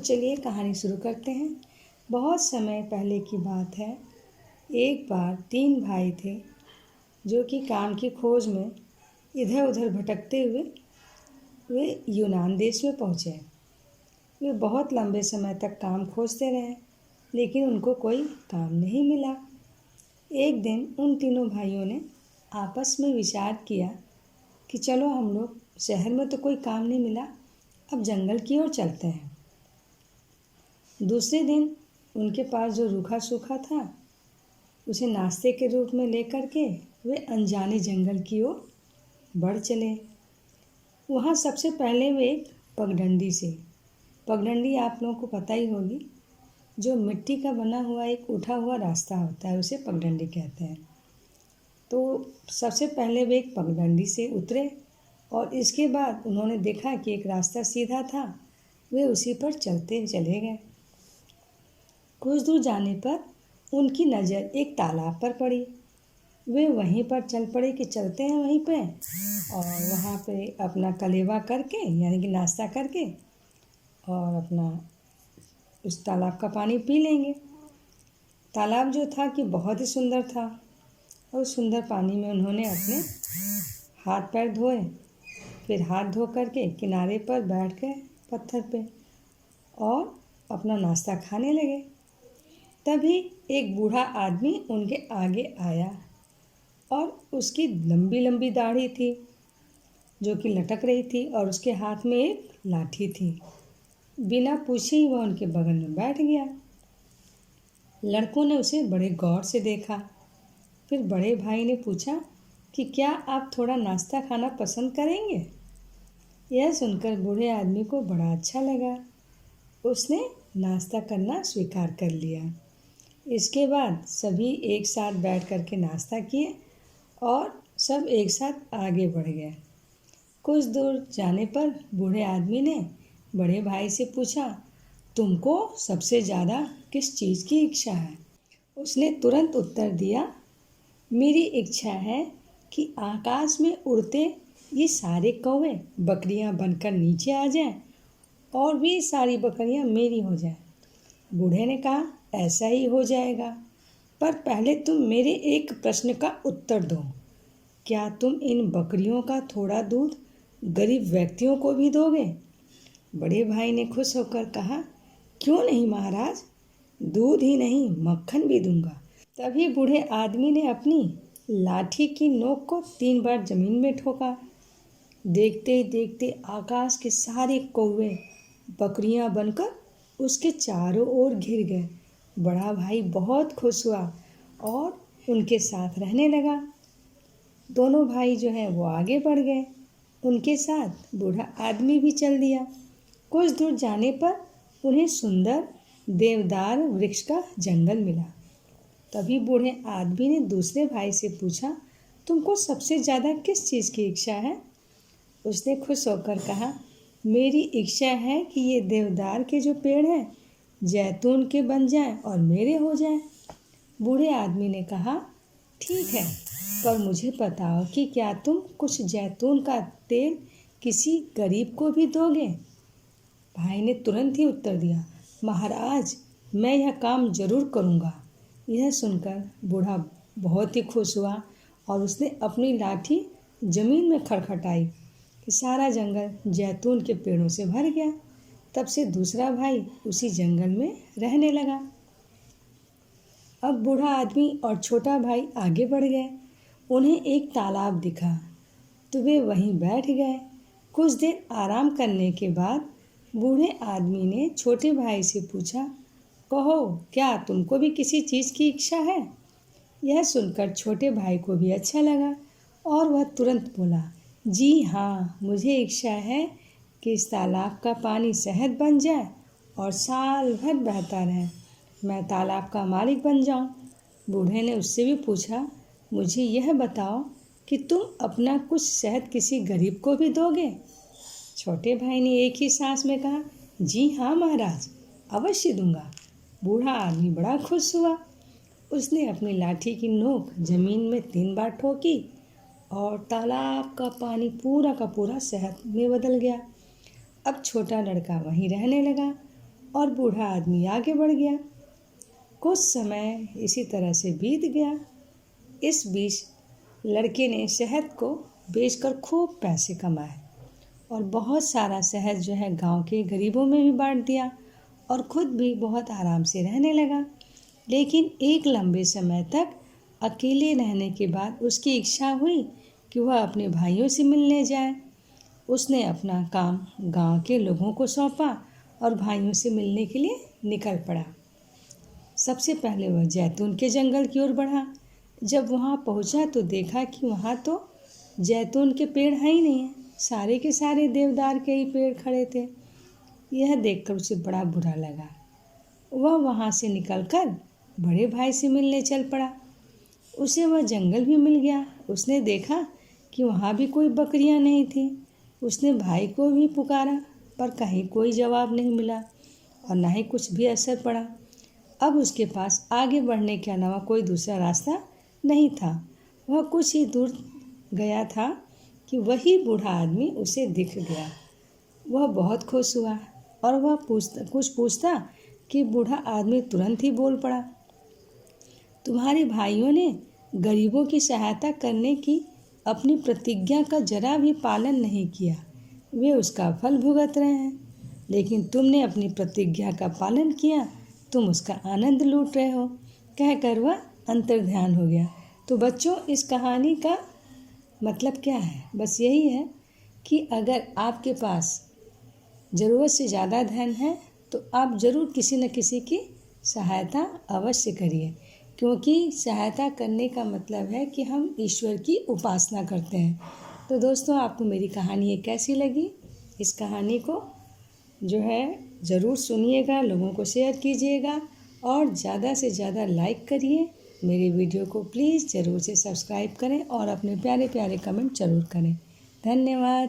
चलिए कहानी शुरू करते हैं। बहुत समय पहले की बात है। एक बार 3 भाई थे जो कि काम की खोज में इधर उधर भटकते हुए वे यूनान देश में पहुँचे। वे बहुत लंबे समय तक काम खोजते रहे, लेकिन उनको कोई काम नहीं मिला। एक दिन उन तीनों भाइयों ने आपस में विचार किया कि चलो हम लोग, शहर में तो कोई काम नहीं मिला, अब जंगल की ओर चलते हैं। दूसरे दिन उनके पास जो रूखा सूखा था उसे नाश्ते के रूप में लेकर के वे अनजाने जंगल की ओर बढ़ चले। वहाँ सबसे पहले वे एक पगडंडी आप लोगों को पता ही होगी, जो मिट्टी का बना हुआ एक उठा हुआ रास्ता होता है, उसे पगडंडी कहते हैं। तो सबसे पहले वे एक पगडंडी से उतरे और इसके बाद उन्होंने देखा कि एक रास्ता सीधा था। वे उसी पर चलते चले गए। कुछ दूर जाने पर उनकी नज़र एक तालाब पर पड़ी। वे वहीं पर चल पड़े कि चलते हैं वहीं पे, और वहाँ पे अपना कलेवा करके यानी कि नाश्ता करके और अपना उस तालाब का पानी पी लेंगे। तालाब जो था कि बहुत ही सुंदर था, और उस सुंदर पानी में उन्होंने अपने हाथ पैर धोए। फिर हाथ धो करके किनारे पर बैठ गए पत्थर पे और अपना नाश्ता खाने लगे। तभी एक बूढ़ा आदमी उनके आगे आया और उसकी लंबी लंबी दाढ़ी थी जो कि लटक रही थी, और उसके हाथ में एक लाठी थी। बिना पूछे ही वह उनके बगल में बैठ गया। लड़कों ने उसे बड़े गौर से देखा। फिर बड़े भाई ने पूछा कि क्या आप थोड़ा नाश्ता खाना पसंद करेंगे? यह सुनकर बूढ़े आदमी को बड़ा अच्छा लगा। उसने नाश्ता करना स्वीकार कर लिया। इसके बाद सभी एक साथ बैठ कर के नाश्ता किए और सब एक साथ आगे बढ़ गए। कुछ दूर जाने पर बूढ़े आदमी ने बड़े भाई से पूछा, तुमको सबसे ज़्यादा किस चीज़ की इच्छा है? उसने तुरंत उत्तर दिया, मेरी इच्छा है कि आकाश में उड़ते ये सारे कौवे बकरियां बनकर नीचे आ जाएं और वे सारी बकरियां मेरी हो जाएं। बूढ़े ने कहा, ऐसा ही हो जाएगा, पर पहले तुम मेरे एक प्रश्न का उत्तर दो। क्या तुम इन बकरियों का थोड़ा दूध गरीब व्यक्तियों को भी दोगे? बड़े भाई ने खुश होकर कहा, क्यों नहीं महाराज, दूध ही नहीं मक्खन भी दूंगा। तभी बूढ़े आदमी ने अपनी लाठी की नोक को 3 बार जमीन में ठोका। देखते ही देखते आकाश के सारे कौवे बकरियां बनकर उसके चारों ओर घिर गए। बड़ा भाई बहुत खुश हुआ और उनके साथ रहने लगा। दोनों भाई जो हैं वो आगे बढ़ गए, उनके साथ बूढ़ा आदमी भी चल दिया। कुछ दूर जाने पर उन्हें सुंदर देवदार वृक्ष का जंगल मिला। तभी बूढ़े आदमी ने दूसरे भाई से पूछा, तुमको सबसे ज़्यादा किस चीज़ की इच्छा है? उसने खुश होकर कहा, मेरी इच्छा है कि ये देवदार के जो पेड़ हैं जैतून के बन जाएं और मेरे हो जाएं। बूढ़े आदमी ने कहा, ठीक है, पर मुझे बताओ कि क्या तुम कुछ जैतून का तेल किसी गरीब को भी दोगे? भाई ने तुरंत ही उत्तर दिया, महाराज, मैं यह काम जरूर करूँगा। यह सुनकर बूढ़ा बहुत ही खुश हुआ और उसने अपनी लाठी जमीन में खड़खड़ाई कि सारा जंगल जैतून के पेड़ों से भर गया। तब से दूसरा भाई उसी जंगल में रहने लगा। अब बूढ़ा आदमी और छोटा भाई आगे बढ़ गए। उन्हें एक तालाब दिखा तो वे वहीं बैठ गए। कुछ देर आराम करने के बाद बूढ़े आदमी ने छोटे भाई से पूछा, कहो, क्या तुमको भी किसी चीज़ की इच्छा है? यह सुनकर छोटे भाई को भी अच्छा लगा और वह तुरंत बोला, जी हाँ, मुझे इच्छा है कि इस तालाब का पानी शहद बन जाए और साल भर बहता रहे, मैं तालाब का मालिक बन जाऊं। बूढ़े ने उससे भी पूछा, मुझे यह बताओ कि तुम अपना कुछ शहद किसी गरीब को भी दोगे? छोटे भाई ने एक ही सांस में कहा, जी हाँ महाराज, अवश्य दूंगा। बूढ़ा आदमी बड़ा खुश हुआ। उसने अपनी लाठी की नोक जमीन में 3 बार ठोकी और तालाब का पानी पूरा का पूरा शहद में बदल गया। अब छोटा लड़का वहीं रहने लगा और बूढ़ा आदमी आगे बढ़ गया। कुछ समय इसी तरह से बीत गया। इस बीच लड़के ने शहद को बेचकर खूब पैसे कमाए और बहुत सारा शहद जो है गांव के गरीबों में भी बांट दिया और खुद भी बहुत आराम से रहने लगा। लेकिन एक लंबे समय तक अकेले रहने के बाद उसकी इच्छा हुई कि वह अपने भाइयों से मिलने जाए। उसने अपना काम गांव के लोगों को सौंपा और भाइयों से मिलने के लिए निकल पड़ा। सबसे पहले वह जैतून के जंगल की ओर बढ़ा। जब वहां पहुंचा तो देखा कि वहां तो जैतून के पेड़ है ही नहीं है, सारे के सारे देवदार के ही पेड़ खड़े थे। यह देखकर उसे बड़ा बुरा लगा। वह वहां से निकलकर बड़े भाई से मिलने चल पड़ा। उसे वह जंगल भी मिल गया। उसने देखा कि वहाँ भी कोई बकरियाँ नहीं थी। उसने भाई को भी पुकारा पर कहीं कोई जवाब नहीं मिला और ना ही कुछ भी असर पड़ा। अब उसके पास आगे बढ़ने के अलावा कोई दूसरा रास्ता नहीं था। वह कुछ ही दूर गया था कि वही बूढ़ा आदमी उसे दिख गया। वह बहुत खुश हुआ और वह कुछ पूछता कि बूढ़ा आदमी तुरंत ही बोल पड़ा, तुम्हारे भाइयों ने गरीबों की सहायता करने की अपनी प्रतिज्ञा का जरा भी पालन नहीं किया। वे उसका फल भुगत रहे हैं, लेकिन तुमने अपनी प्रतिज्ञा का पालन किया, तुम उसका आनंद लूट रहे हो। कहकर वह अंतर्ध्यान हो गया। तो बच्चों, इस कहानी का मतलब क्या है? बस यही है कि अगर आपके पास ज़रूरत से ज़्यादा धन है तो आप ज़रूर किसी न किसी की सहायता अवश्य करिए, क्योंकि सहायता करने का मतलब है कि हम ईश्वर की उपासना करते हैं। तो दोस्तों, आपको मेरी कहानी ये कैसी लगी? इस कहानी को जो है ज़रूर सुनिएगा, लोगों को शेयर कीजिएगा और ज़्यादा से ज़्यादा लाइक करिए। मेरे वीडियो को प्लीज़ ज़रूर से सब्सक्राइब करें और अपने प्यारे प्यारे कमेंट ज़रूर करें। धन्यवाद।